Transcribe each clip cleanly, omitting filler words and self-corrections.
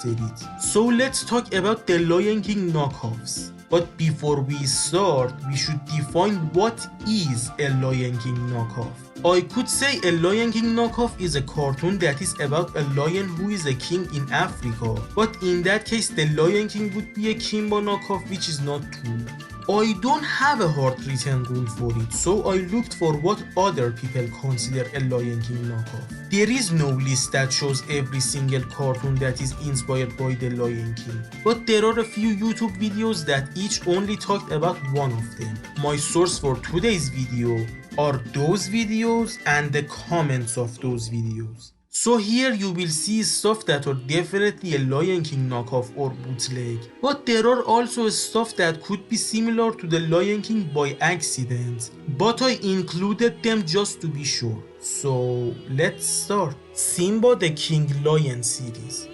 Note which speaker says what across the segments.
Speaker 1: it. So let's talk about the Lion King knockoffs. But before we start, we should define what is a Lion King knockoff. I could say a Lion King knockoff is a cartoon that is about a lion who is a king in Africa, but in that case the Lion King would be a Simba knockoff, which is not true. I don't have a hard written rule for it, so I looked for what other people consider a Lion King knockoff. There is no list that shows every single cartoon that is inspired by the Lion King, but there are a few YouTube videos that each only talked about one of them. My source for today's video are those videos and the comments of those videos. So here you will see stuff that are definitely a Lion King knockoff or bootleg, but there are also stuff that could be similar to the Lion King by accident, but I included them just to be sure. So let's start. Simba the King Lion series.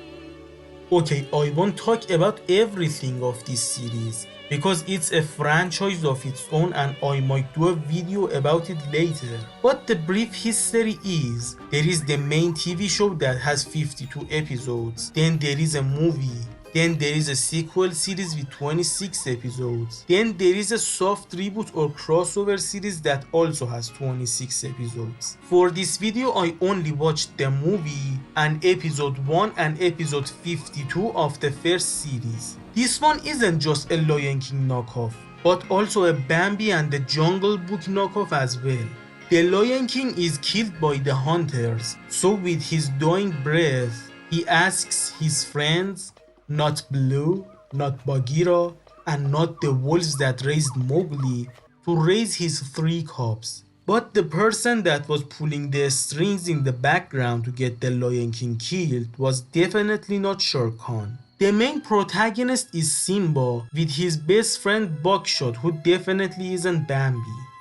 Speaker 1: Okay, I won't talk about everything of this series because it's a franchise of its own and I might do a video about it later. But the brief history is, there is the main TV show that has 52 episodes, then there is a movie, then there is a sequel series with 26 episodes, then there is a soft reboot or crossover series that also has 26 episodes. For this video I only watched the movie and episode 1 and episode 52 of the first series. This one isn't just a Lion King knockoff, but also a Bambi and the Jungle Book knockoff as well. The Lion King is killed by the hunters, so with his dying breath, he asks his friends, not Blue, not Bagheera, and not the wolves that raised Mowgli, to raise his 3 cubs. But the person that was pulling the strings in the background to get the Lion King killed was definitely not Shere Khan. The main protagonist is Simba with his best friend Buckshot, who definitely isn't Bambi.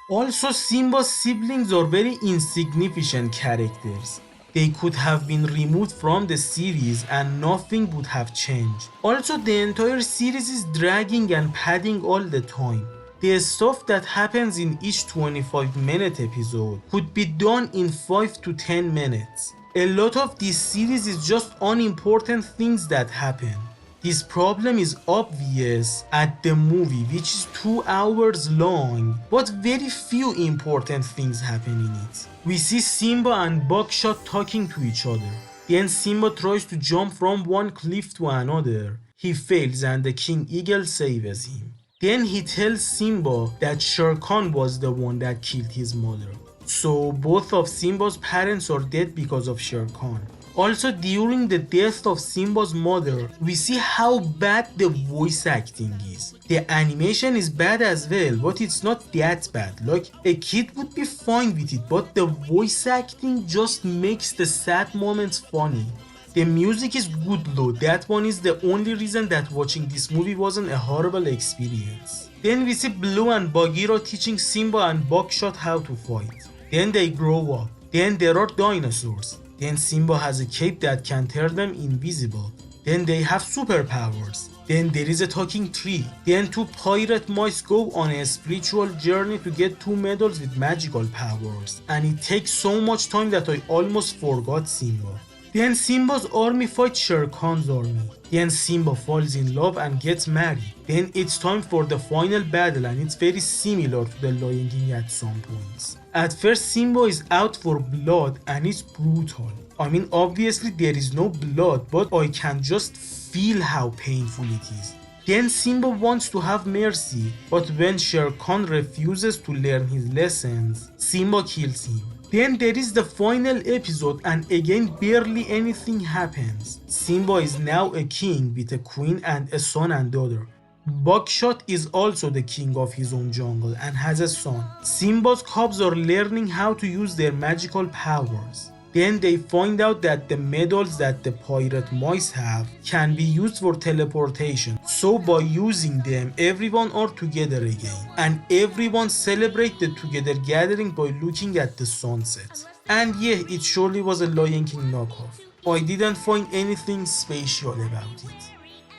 Speaker 1: Also, Simba's siblings are very insignificant characters. They could have been removed from the series and nothing would have changed. Also, the entire series is dragging and padding all the time. The stuff that happens in each 25-minute episode could be done in 5 to 10 minutes. A lot of this series is just unimportant things that happen. This problem is obvious at the movie, which is 2 hours long, but very few important things happen in it. We see Simba and Buckshot talking to each other. Then Simba tries to jump from one cliff to another. He fails and the King Eagle saves him. Then he tells Simba that Shere Khan was the one that killed his mother. So both of Simba's parents are dead because of Shere Khan. Also, during the death of Simba's mother, we see how bad the voice acting is. The animation is bad as well, but it's not that bad. Like, a kid would be fine with it, but the voice acting just makes the sad moments funny. The music is good though, that one is the only reason that watching this movie wasn't a horrible experience. Then we see Blue and Bagheera teaching Simba and Buckshot how to fight. Then they grow up. Then there are dinosaurs. Then Simba has a cape that can turn them invisible. Then they have superpowers. Then there is a talking tree. Then 2 pirate mice go on a spiritual journey to get 2 medals with magical powers. And it takes so much time that I almost forgot Simba. Then Simba's army fights Shere Khan's army. Then Simba falls in love and gets married. Then it's time for the final battle and it's very similar to the Lion King at some points. At first Simba is out for blood and it's brutal. I mean, obviously there is no blood, but I can just feel how painful it is. Then Simba wants to have mercy, but when Shere Khan refuses to learn his lessons, Simba kills him. Then there is the final episode and again barely anything happens. Simba is now a king with a queen and a son and daughter. Buckshot is also the king of his own jungle and has a son. Simba's cubs are learning how to use their magical powers. Then they find out that the medals that the pirate mice have can be used for teleportation. So by using them, everyone are together again. And everyone celebrate the together gathering by looking at the sunset. And yeah, it surely was a Lion King knockoff. I didn't find anything special about it.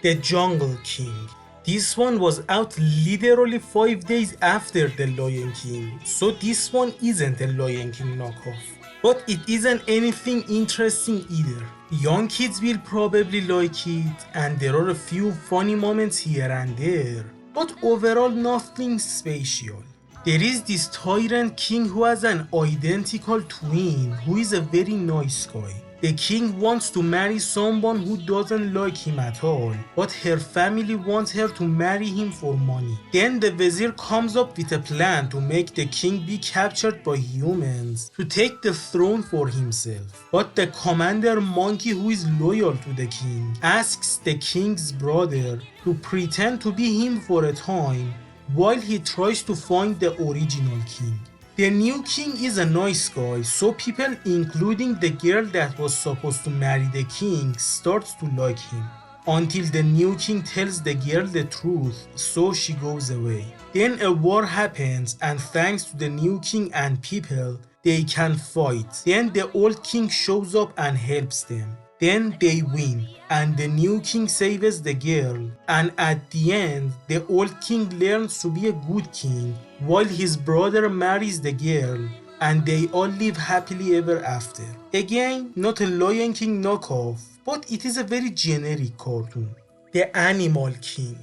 Speaker 1: The Jungle King. This one was out literally 5 days after the Lion King. So this one isn't a Lion King knockoff. but it isn't anything interesting either. Young kids will probably like it, and there are a few funny moments here and there, but overall nothing special. There is this tyrant king who has an identical twin who is a very nice guy. The king wants to marry someone who doesn't like him at all, but her family wants her to marry him for money. Then the vizier comes up with a plan to make the king be captured by humans to take the throne for himself. But the commander monkey, who is loyal to the king, asks the king's brother to pretend to be him for a time while he tries to find the original king. The new king is a nice guy, so people, including the girl that was supposed to marry the king, starts to like him. Until the new king tells the girl the truth, so she goes away. Then a war happens, and thanks to the new king and people, they can fight. Then the old king shows up and helps them. Then they win, and the new king saves the girl, and at the end, the old king learns to be a good king, while his brother marries the girl, and they all live happily ever after. Again, not a Lion King knockoff, but it is a very generic cartoon. The Animal King.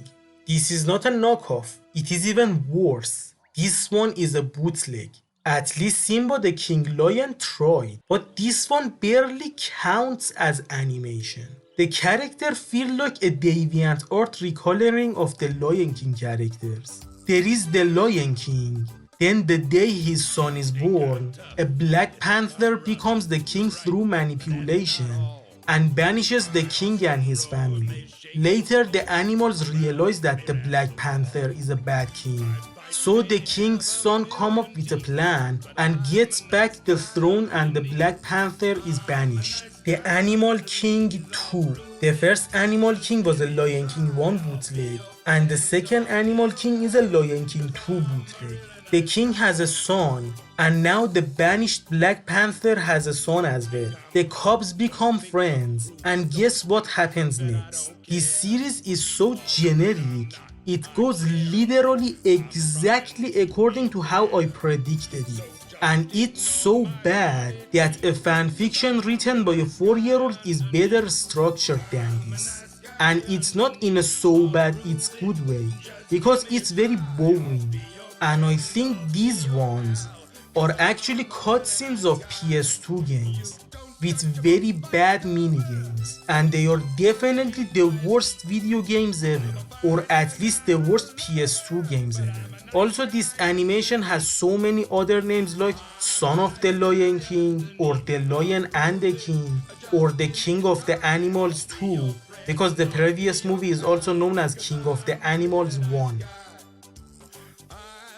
Speaker 1: This is not a knockoff, it is even worse. This one is a bootleg. At least Simba the King Lion tried, but this one barely counts as animation. The character feels like a deviant art recoloring of the Lion King characters. There is the Lion King. Then the day his son is born, a Black Panther becomes the king through manipulation and banishes the king and his family. Later, the animals realize that the Black Panther is a bad king. So the king's son comes up with a plan and gets back the throne, and the Black Panther is banished. The Animal King 2. The first Animal King was a Lion King 1 bootleg, and the second Animal King is a Lion King 2 bootleg. The king has a son, and now the banished Black Panther has a son as well. The cubs become friends, and guess what happens next? This series is so generic, it goes literally exactly according to how I predicted it. And it's so bad that a fanfiction written by a 4-year-old is better structured than this. And it's not in a so bad it's good way, because it's very boring. And I think these ones are actually cutscenes of PS2 games with very bad minigames, and they are definitely the worst video games ever, or at least the worst PS2 games ever. Also, this animation has so many other names like Son of the Lion King, or The Lion and the King, or The King of the Animals 2, because the previous movie is also known as King of the Animals 1.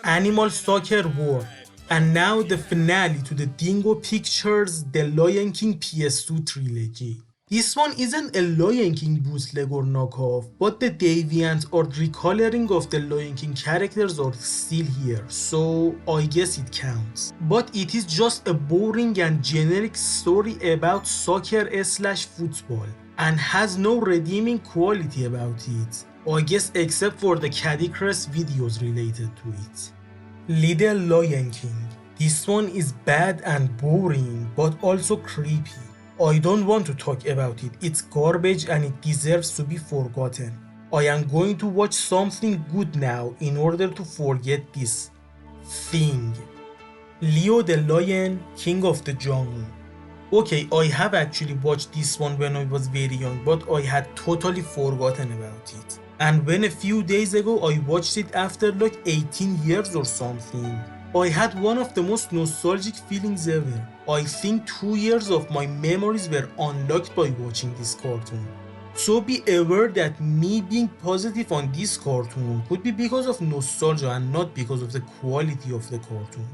Speaker 1: Animal Soccer War. And now the finale to the Dingo Pictures The Lion King PS2 trilogy. This one isn't a Lion King bootleg or knockoff, but the deviant or recoloring of the Lion King characters are still here, so I guess it counts. But it is just a boring and generic story about soccer/football and has no redeeming quality about it, I guess except for the Caddy Crest videos related to it. Little Lion King. This one is bad and boring, but also creepy. I don't want to talk about it, it's garbage and it deserves to be forgotten. I am going to watch something good now in order to forget this thing. Leo the Lion, King of the Jungle. Okay, I have actually watched this one when I was very young, but I had totally forgotten about it. And when a few days ago I watched it after like 18 years or something, I had one of the most nostalgic feelings ever. I think 2 years of my memories were unlocked by watching this cartoon. So be aware that me being positive on this cartoon could be because of nostalgia and not because of the quality of the cartoon.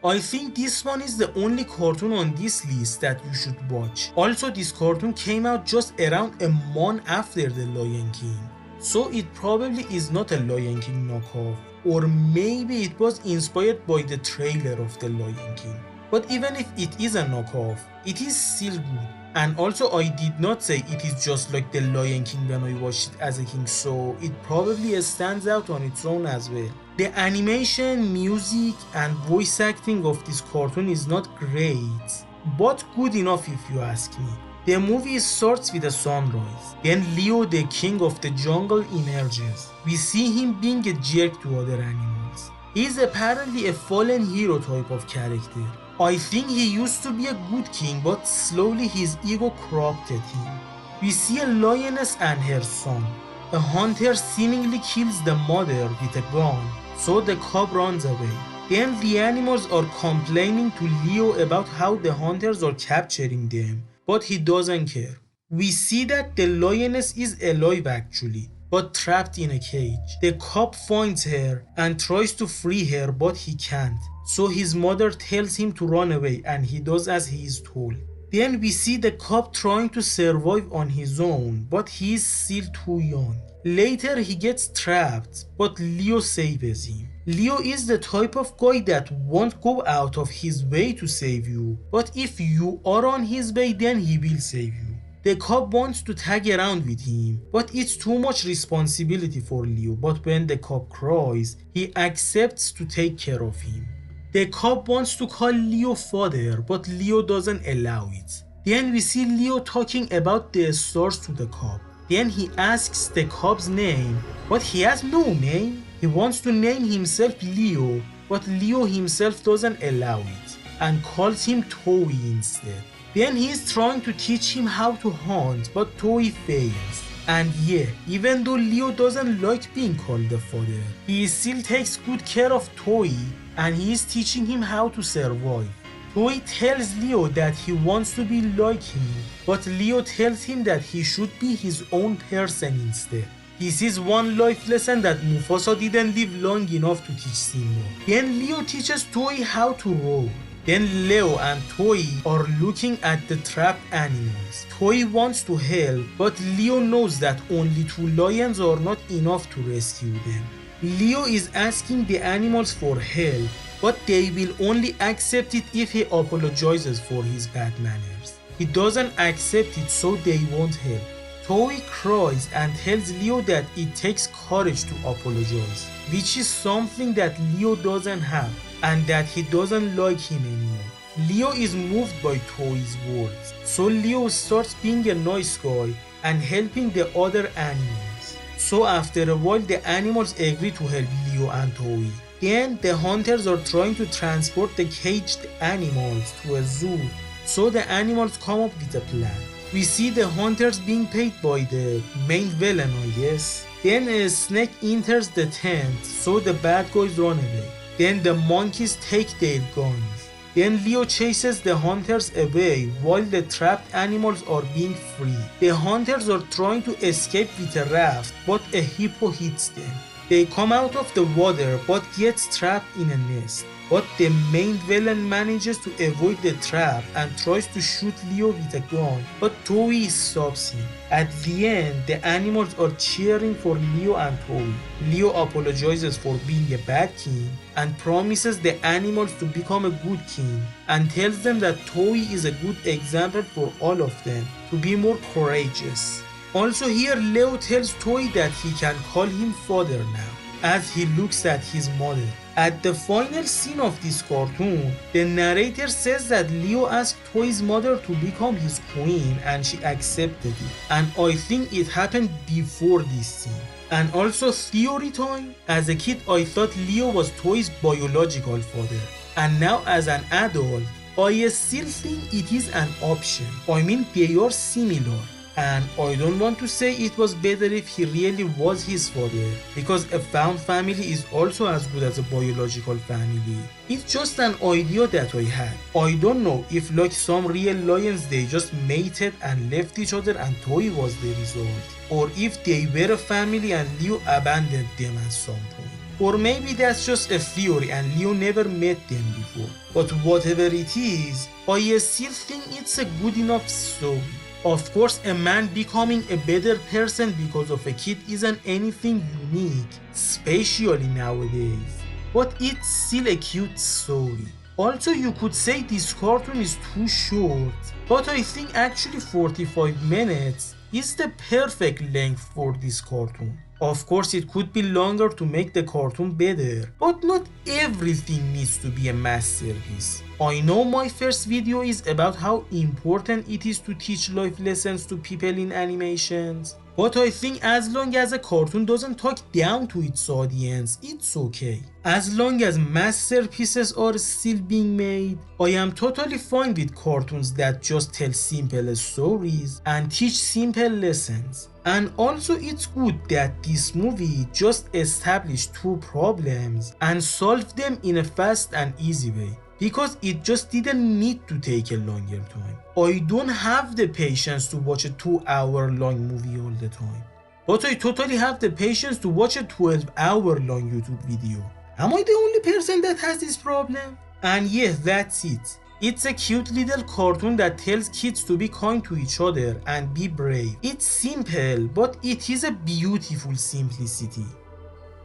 Speaker 1: I think this one is the only cartoon on this list that you should watch. Also, this cartoon came out just around a month after The Lion King, so it probably is not a Lion King knockoff, or maybe it was inspired by the trailer of The Lion King. But even if it is a knockoff, it is still good. And also, I did not say it is just like The Lion King when I watched it as a king, so it probably stands out on its own as well. The animation, music, and voice acting of this cartoon is not great, but good enough if you ask me. The movie starts with a sunrise. Then Leo, the king of the jungle, emerges. We see him being a jerk to other animals. He is apparently a fallen hero type of character. I think he used to be a good king, but slowly his ego corrupted him. We see a lioness and her son. A hunter seemingly kills the mother with a gun, so the cub runs away. Then the animals are complaining to Leo about how the hunters are capturing them, but he doesn't care. We see that the lioness is alive actually, but trapped in a cage. The cub finds her and tries to free her, but he can't. So his mother tells him to run away and he does as he is told. Then we see the cub trying to survive on his own, but he is still too young. Later he gets trapped, but Leo saves him. Leo is the type of guy that won't go out of his way to save you, but if you are on his way, then he will save you. The cub wants to tag around with him, but it's too much responsibility for Leo, but when the cub cries, he accepts to take care of him. The cub wants to call Leo father, but Leo doesn't allow it. Then we see Leo talking about the stars to the cub. Then he asks the cub's name, but he has no name. He wants to name himself Leo, but Leo himself doesn't allow it and calls him Toei instead. Then he is trying to teach him how to hunt, but Toei fails. And yeah, even though Leo doesn't like being called the father, he still takes good care of Toei and he is teaching him how to survive. Toei tells Leo that he wants to be like him, but Leo tells him that he should be his own person instead. This is one life lesson that Mufasa didn't live long enough to teach Simba. Then Leo teaches Toei how to roar. Then Leo and Toei are looking at the trapped animals. Toei wants to help, but Leo knows that only 2 lions are not enough to rescue them. Leo is asking the animals for help, but they will only accept it if he apologizes for his bad manners. He doesn't accept it, so they won't help. Toei cries and tells Leo that it takes courage to apologize, which is something that Leo doesn't have, and that he doesn't like him anymore. Leo is moved by Toei's words, so Leo starts being a nice guy and helping the other animals. So after a while the animals agree to help Leo and Toei. Then the hunters are trying to transport the caged animals to a zoo, so the animals come up with a plan. We see the hunters being paid by the main villain, I guess. Then a snake enters the tent, so the bad guys run away. Then the monkeys take their guns. Then Leo chases the hunters away while the trapped animals are being freed. The hunters are trying to escape with a raft, but a hippo hits them. They come out of the water but gets trapped in a nest. But the main villain manages to avoid the trap and tries to shoot Leo with a gun, but Toei stops him. At the end, the animals are cheering for Leo and Toei. Leo apologizes for being a bad king and promises the animals to become a good king, and tells them that Toei is a good example for all of them to be more courageous. Also here, Leo tells Toei that he can call him father now, as he looks at his mother. At the final scene of this cartoon, the narrator says that Leo asked Toei's mother to become his queen and she accepted it. And I think it happened before this scene. And also theory time, as a kid I thought Leo was Toei's biological father. And now as an adult, I still think it is an option. I mean, they are similar. And I don't want to say it was better if he really was his father, because a found family is also as good as a biological family. It's just an idea that I had. I don't know if like some real lions they just mated and left each other and Toei was the result, or if they were a family and Leo abandoned them at some point. Or maybe that's just a theory and Leo never met them before. But whatever it is, I still think it's a good enough story. Of course, a man becoming a better person because of a kid isn't anything unique, especially nowadays. But it's still a cute story. Also, you could say this cartoon is too short, but I think actually 45 minutes is the perfect length for this cartoon. Of course, it could be longer to make the cartoon better, but not everything needs to be a masterpiece. I know my first video is about how important it is to teach life lessons to people in animations, but I think as long as a cartoon doesn't talk down to its audience, it's okay. As long as masterpieces are still being made, I am totally fine with cartoons that just tell simple stories and teach simple lessons. And also it's good that this movie just established two problems and solved them in a fast and easy way, because it just didn't need to take a longer time. I don't have the patience to watch a 2-hour long movie all the time, but I totally have the patience to watch a 12-hour long YouTube video. Am I the only person that has this problem? And yeah, that's it. It's a cute little cartoon that tells kids to be kind to each other and be brave. It's simple, but it is a beautiful simplicity.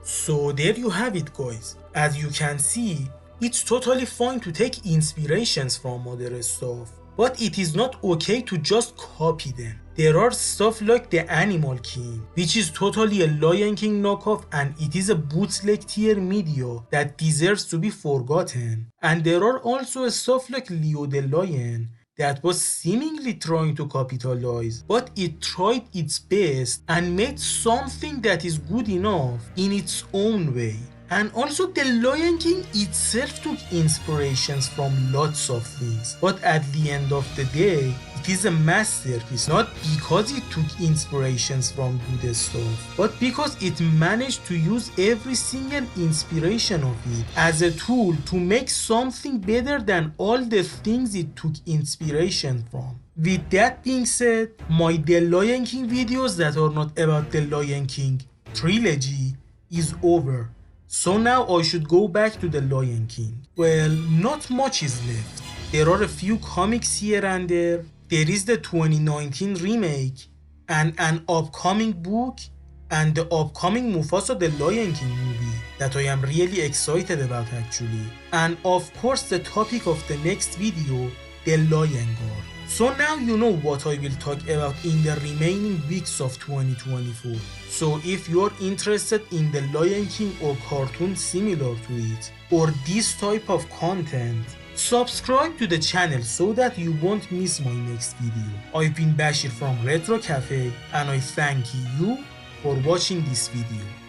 Speaker 1: So there you have it, guys. As you can see, it's totally fine to take inspirations from other stuff, but it is not okay to just copy them. There are stuff like the Animal King, which is totally a Lion King knockoff, and it is a bootleg tier media that deserves to be forgotten. And there are also stuff like Leo the Lion that was seemingly trying to capitalize, but it tried its best and made something that is good enough in its own way. And also the Lion King itself took inspirations from lots of things, but at the end of the day, it is a masterpiece, not because it took inspirations from good stuff, but because it managed to use every single inspiration of it as a tool to make something better than all the things it took inspiration from. With that being said, my The Lion King videos that are not about the Lion King trilogy is over. So now I should go back to the Lion King. Well, not much is left. There are a few comics here and there. There is the 2019 remake and an upcoming book and the upcoming Mufasa the Lion King movie that I am really excited about actually. And of course the topic of the next video, the Lion Guard. So now you know what I will talk about in the remaining weeks of 2024. So if you're interested in the Lion King or cartoon similar to it, or this type of content, subscribe to the channel so that you won't miss my next video. I've been Bashir from Retro Cafe, and I thank you for watching this video.